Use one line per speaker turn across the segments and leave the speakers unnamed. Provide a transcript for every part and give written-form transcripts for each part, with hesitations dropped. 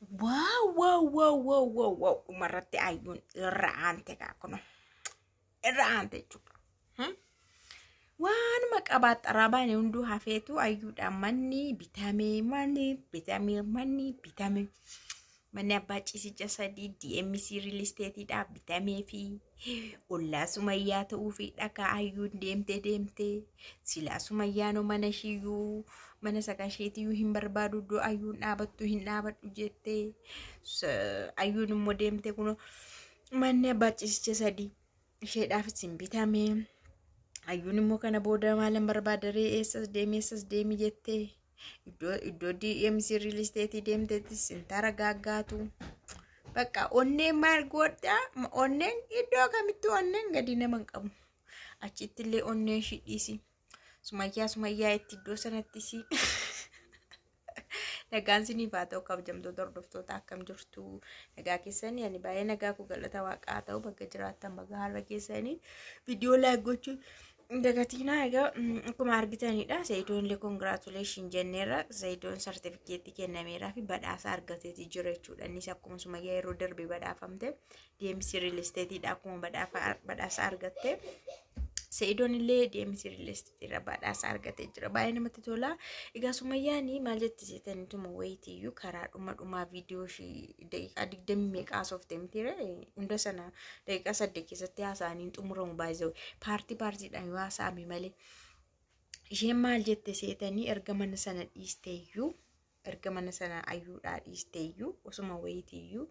Wow. Umarratti ayyuun irra aante kaakuno. Irra aante jechuudha. Waan maqabaxxaraa baane hunduu hafeetu ayyuudhaan manni bitamee manni abbaa ciisicha sadii DMC real estate dha bitamee fi ollaa Sumayyaa ta'uu fi dhakaa ayyuun deemtee silaa Sumayyaanoo mana shiyyuu mana sakasheetiyuu hin barbaadu iddoo ayyuun dhaabattu hin dhaabadhu jettee ayyuun immoo deemtee kun manni abbaa ciisicha sadii isheedhaaf isin bitamee ayyuun immoo kana booda maalan barbaadaree eessas deemi jettee iddoo DMC real estate deemteetis intara gaaggaatu bakka onneen maal godha onneen iddoo kamitti onneen gadi nama hin qabu achitti illee onneen shidhiisi Sumayyaa itti iddoo sanatti si nagaan sinii faatoo kabajamtoota hordoftoota akkam jirtu nagaa keessanii ani baay'ee nagaa ku galata waaqaa ta'u bakka jiraattan baga har'a keessanii viidiyoo laayik gochuun dagatina egaa akkuma argitanidha Zaidoon illee congratulation jenneera Zaidoon certificate kennameeraa fi badhaasa argateeti jira jechuudha innis akkuma Sumayyaa yeroo darbe badhaafamte DMC real estate dha akkuma badhaasa argatte Zaidoon illee DMC real estate irra badhaasa argatee jira baay'ee namatti tola egaa Sumayyaani maal jetti jettaniituma wayitiyyuu karaa dhuma viidiyoo shii daqiiqaa 20 meeqaas of temtire hunda sana daqiiqaa 8 keessatti haasa'aniin xumuramu baay'ee paartiidhaan yoo haasa'ame malee isheen maal jette seetanii erga mana sana dhiisteeyyuu erga mana sana ayyuudhaa dhiisteeyyuu osuma wayitiyyuu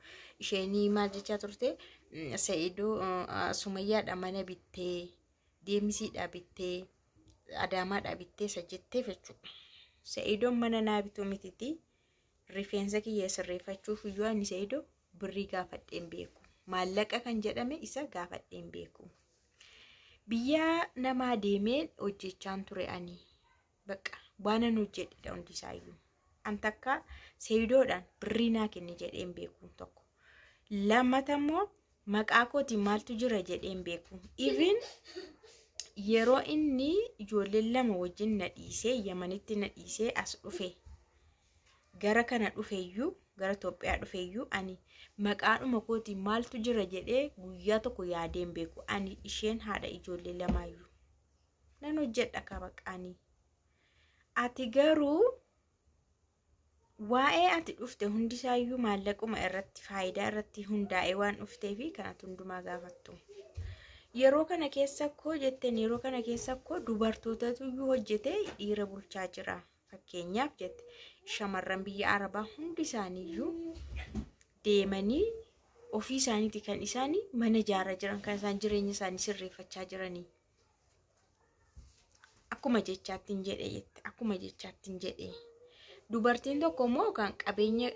isheenii maal jechaa turte Zaidoo Sumayyaadha mana bittee DMC dha bittee Adaamaa dha bittee sajjettee jechuudha. Zaidoon mana naa bituu mititi rifeensa kiyya sirreeffachuuf iyyuu ani Zaidoo birrii gaafadheen beeku. Maallaqa kan jedhame isa gaafadheen beeku. Biyya namaa deemeen hojjechaan ture ani. Bakka waanan hojjedhedha hundisaayyuu. An takka Zaidoodhaan birrii naa kenni jedheen beeku tokko. Lammatammoo maqaa kootiin maaltu jira jedheen beeku. Even yeroo inni ijoolleen lama wajjin na dhiisee Yamanitti na dhiisee as dhufe gara kana dhufeeyyuu gara Itoophiyaa dhufeeyyuu ani maqaadhuma kootiin maaltu jira jedhee guyyaa tokko yaadeen beeku ani isheen haadha ijoollee lamaayyuu nan hojjedha ka baqaanii ati garuu waa'ee ati dhufte hundisaayyuu maallaquma irratti faayidaa irratti hundaa'ee waan dhufteefi kanatu hundumaa gaafattu yeroo kana keessa koo jetteen yeroo kana keessa koo dubartootatu iyyuu hojjetee dhiira bulchaa jira fakkeenyaaf jette shamarran biyya Arabaa hundi isaaniiyyuu deemanii ofii isaaniiti kan isaanii mana ijaarraa jiran kan isaan jireenya isaanii sirreeffachaa jiranii akkuma jechaattiin jedhe dubartiin tokko immoo kan qabeenya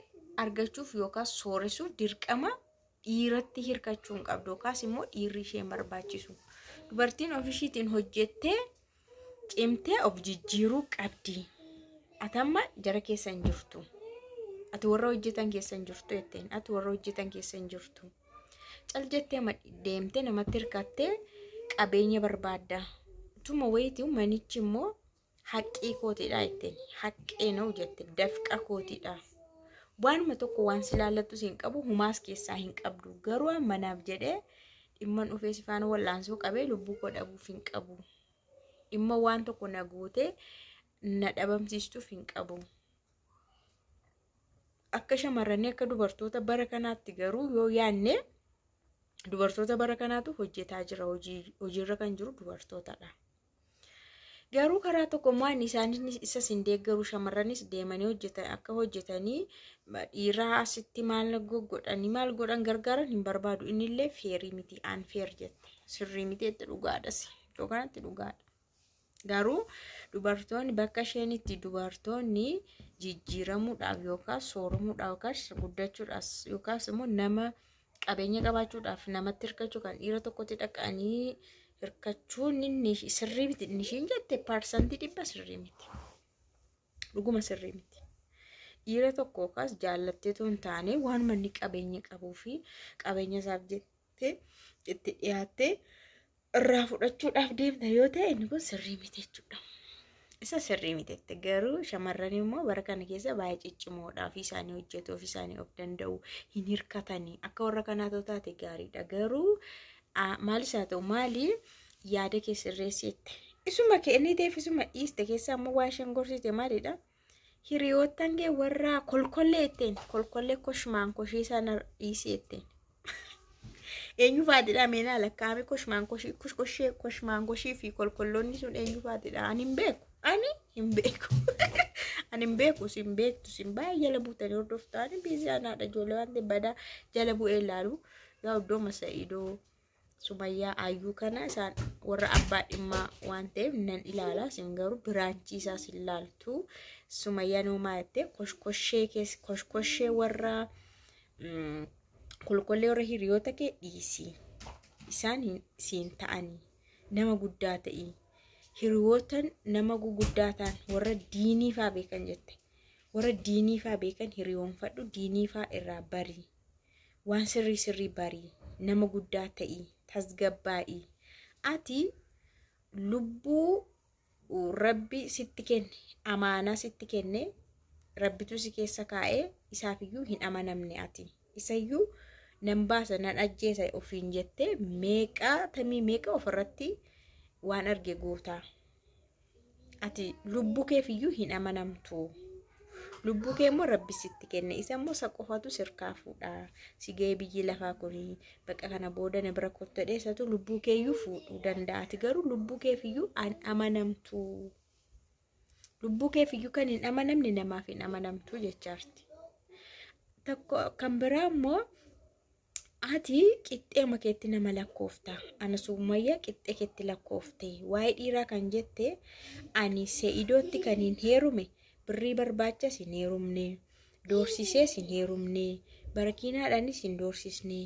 argachuuf yookaan sooressuuf dirqama dhiiratti hirkachuun qabdu yookaas immoo dhiirri isheen barbaachisu dubartiin ofishiitiin hojjettee cimtee of jijjiiruu qabdi atamma jara keessa hin jirtu ati warra hojjetan keessa hin jirtu jetteen ati warra hojjetan keessa hin jirtu cal jettee deemtee namatti hirkattee qabeenya barbaadda tuma wayitii manichi immoo haqqii kootiidha jetteen haqqee noo jette dafqa kootiidha waanuma tokko waan silaallattu hin qabu humaas keessaa hin qabdu garuu manaaf jedhee dhimma dhufee sifaan wallaansoo qabee lubbuu koo dhabuuf hin qabu dhimma waan tokko na gootee na dhabamsiistuuf hin qabu akka shamarranii akka dubartoota bara kanaatti garuu yoo yaanne dubartoota bara kanaatu hojjetaa jira hojiirra kan jiru dubartootadha garuu karaa tokko maan isaanis isa sindeeggaru shamarranis deemanii hojjetan akka hojjetanii dhiiraa asitti maal godhanii maal godhan gargaaran hin barbaadu innillee feerii miti aan feer jette sirrii miti itti dhugaadhas iddoo kanatti dhugaadha garuu dubartoonni bakka isheen itti dubartoonni jijjiiramuudhaaf yookaan sooramuudhaaf yookaan guddachuudhaaf yookaan immoo nama qabeenya qabaachuudhaaf namatti hirkachuu kan dhiira tokkotti dhaqanii hirkachuun inni sirrii miti inni ishiin jette parsantii 100 sirrii miti dhuguma sirrii miti dhiira tokko kaas jaallatteetu hin taane waan manni qabeenya qabuu fi qabeenya isaaf jettee itti dhiyaattee irraa fudhachuudhaaf deemta yoo ta'e inni kun sirrii miti jechuudha isa sirrii miti garuu shamarran immoo bara kana keessa baay'ee ciccimoodha ofii isaanii hojjetu ofii isaanii of danda'u hin hirkatanii akka warra kanaa taate gaariidha garuu maalis haa ta'u maali yaada kee sirreessitte isuma kenniteef isuma dhiiste keessa ammoo waa isheen gorsite maalidha hiriyootaan kee warra kolkollee ittiin kolkollee koshmaan koshii sana dhiisee ittiin eenyu faadidha meena lakkaame koshmaan koshii fi kolkolloonni sun eenyu faadidha ani hin beeku ani hin beeku sin beektu sin baay'ee jala buutanii hordoftaani biizii anaadha ijoollee waan ta'e badaa jala bu'ee ilaalu yaa iddoo Masa'idoo Sumayyaa Ayyuu kana isaan warra abbaa dhimmaa waan ta'eef nan ilaala sin garuu biraanchii isaas hin ilaaltu Sumayyaa nuumaa jettee koshkoshee warra kolkollee warra hiriyoota kee dhiisii isaan siin ta'anii nama guddaa ta'ii hiriyootan nama guguddaa ta'an warra diiniifaa beekan jette warra diiniifaa beekan hiriyoonfadhu diiniifaa irraa barii waan sirrii barii nama guddaa ta'ii tasgabbaa'ii ati lubbuu rabbi sitti kenne amaanaa sitti kenne rabbitu si keessa kaa'ee isaafiyyuu hin amanamne ati isayyuu nan baasa nan ajjeesa ofiin jette meeqa ofirratti waan arge gootaa ati lubbuu keefiyyuu hin amanamtu lubbuu kee immoo rabbi sitti kenne isa immoo isa qofatu sirkaa fuudha si ga'ee biyyi lafaa kuni bakka kana booda na bira kottu dheessatu lubbuu keeyyuu fuudhuu danda'ati garuu lubbuu keefiyyuu an amanamtu lubbuu keefiyyuu kan hin amanamne namaaf hin amanamtu jechaarti tokko kan biraa immoo ati qixxee makeetti nama lakkoofta ana Sumayyaa qixxee keetti lakkoofte waa'ee dhiiraa kan jette ani Se'idootti kan hin heerume birrii barbaacha sin heerumne doorsisee sin heerumne barakiinaadhaanis hin doorsisne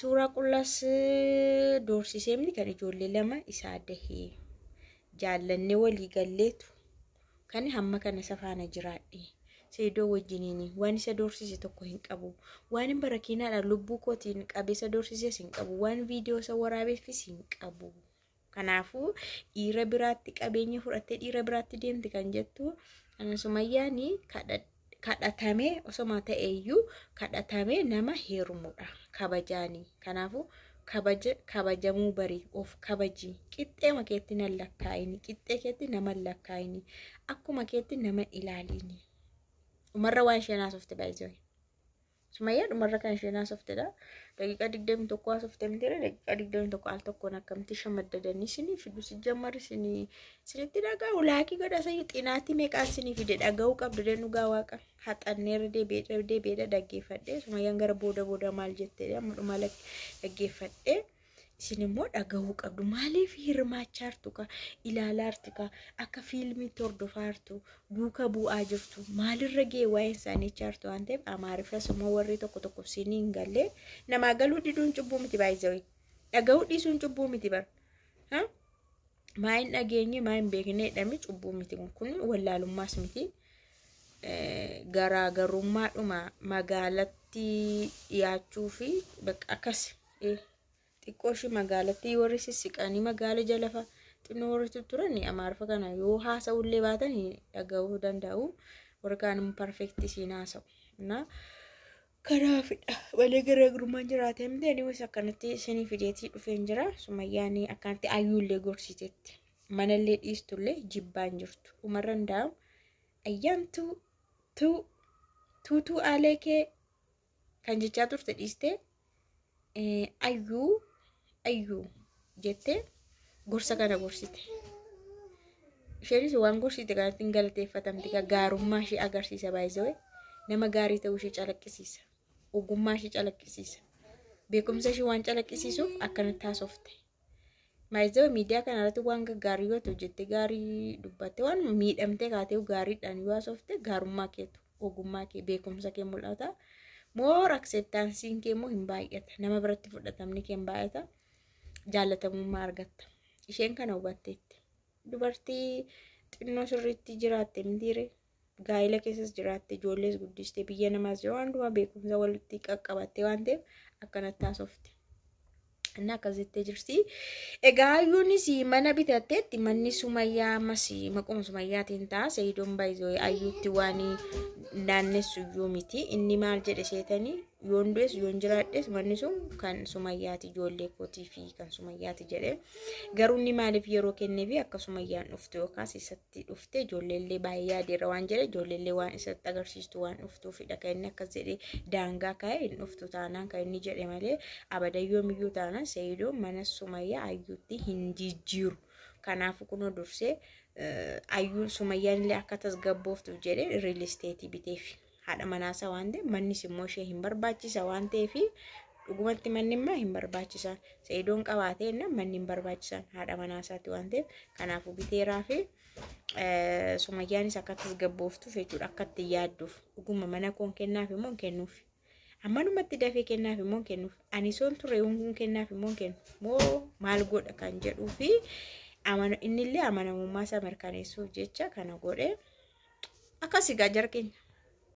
suuraa qullaas doorsisee miti kan ijoollee lama isaa dahee jaallanne walii galleetu kan hamma kana safaana jiraadhe Se'idoo wajjiniin waan isa doorsise tokko hin qabu waan barakiinaadhaan lubbuu kootiin qabeessa doorsisee hin qabu waan viidiyoo isa waraabeefis hin qabu kanaafuu dhiira biraatti qabeenya fudhattee dhiira biraatti deemti kan jettu ana Sumayyaani kadhatamee osoma ta'eeyyuu kadhatamee nama heerumuudha kabajaani kanaafuu kabajamuu barii of kabaji qixxee makeetti nan lakkaa'ini qixxee keetti nama lakkaa'ini akkuma keetti nama ilaaliini umarra waan isheen haasofte baay'ee Sumayyaan umarra kan isheen haasoftedha daqiiqaa 21 haasofte mitiire daqiiqaa 21 al tokkoon akkamti shamaddadanii isinii fidu si jammar isinitti dhaga'u laakii godha sayyi xinaatti meeqaa isinii fide dhaga'uu qabdu dhugaa waaqa haxanneerra deebi'eedha dhaggeeffadhe Sumayyaan gara booda maal jettee amma dhuma dhaggeeffadhe isin immoo dhaga'uu qabdu maaliif hirmaachaa jirtu ka ilaalaa jirtu ka akka fiilmiitti hordofaa jirtu duuka bu'aa jirtu maalirra ga'e waa'ee isaanii jirtu waan ta'eef amaariffas immoo warri tokko siin hin galle namaa galuu diduun cubbuu miti baay'ee dhaga'uu dhiisuun cubbuu miti bar maa hin dhageenye maa hin beekne jedhame cubbuu miti kun wallaalummaas miti garaagarummaadhuma magaalatti dhiyaachuu fi bakka akkas xiqqooshi magaalatti warri sissiqanii magaala jalafa xinnoo warri turani amaarfa kana yoo haasa'ullee baatan dhaga'uu danda'u warri kaan perfect siin haasa'u na kanaafidha walee garaagarummaan jiraatee miti aniwis akkanatti isinii fideetii dhufeen jira Sumayyaan akkanatti ayyuullee gorsiteetti manallee dhiistullee jibbaan jirtu umarra danda'u ayyaantu tuutuu aalee kee kan jechaa turte dhiiste ayyuu jettee gorsa kana gorsite isheenis waan gorsite kanatti hin galateeffatamti gaarummaa ishee agarsiisa baay'ee nama gaarii ta'uu ishee calaqqisiisa ogummaa ishee calaqqisiisa beekumsa ishee waan calaqqisiisuuf akkanatti haasofte baay'ee miidiyaa kana irratti waan gaggaarii yoo ta'u jettee gaarii dubbatte waan miidhamtee kaatee gaariidhaan yoo haasofte gaarummaa keetu ogummaa kee beekumsa kee mul'ata more acceptance kee immoo hin baay'ata nama biratti fudhatamni kee hin baay'ata jaalatamummaa argatta isheen kana hubatteetti dubartii xinnoo sirriitti jiraatte mitiire gaa'ila keessas jiraatte ijoollees guddistee biyya namaas jira waan dhuma beekumsa walitti qaqqabatte waan ta'eef akkanatti haasofte እና akkasitti jirti. Egaa ayyuunis mana bitateetti manni Sumayyaa ammas maquma Sumayyaatiin ta'a. Seeyidoon baay'ee ayyuutti waan naannessu iyyuu miti. Inni maal jedhe seetanii yoon du'es yoon jiraadhes manni sun kan Sumayyaati ijoollee kootii fi kan Sumayyaati jedhe. Garuu inni maaliif yeroo kenneefi akka Sumayyaan dhuftu yookaas isatti dhufte ijoolleellee baay'ee yaadeera waan jedhe ijoolleellee waan isatti agarsiistu waan dhuftuufidha kan inni akkas jedhe daangaa ka'e hin dhuftu taanaan kan inni jedhe malee abadayyoo miyyuu taanaan Seeyidoon mana Sumayyaa ayyuutti hin jijjiiru. Kanaafuu kunoo dursee ayyuun Sumayyaan illee akka tasgabbooftuuf jedhe real estate biteef. Haadha manaasaa waan ta'eef mannis immoo ishee hin barbaachisa waan ta'eef dhugumatti manni immoo hin barbaachisan. Seeyidoon qabaatee manni hin barbaachisan haadha manaasaati waan ta'eef kanaafuu biteeraa fi Sumayyaanis akka tasgabbooftuuf jechuudha akka itti yaadduuf dhuguma mana koon kennaaf immoo kennuuf. Ammanumatti dafee kennaaf immoo kennuuf. Ani soon ture kun kennaaf immoo kennuuf. Moo maal godha kan jedhuu fi innillee amanamummaa isaa mirkaneessuuf jecha kana godhe akkasii gaa jarqeenya.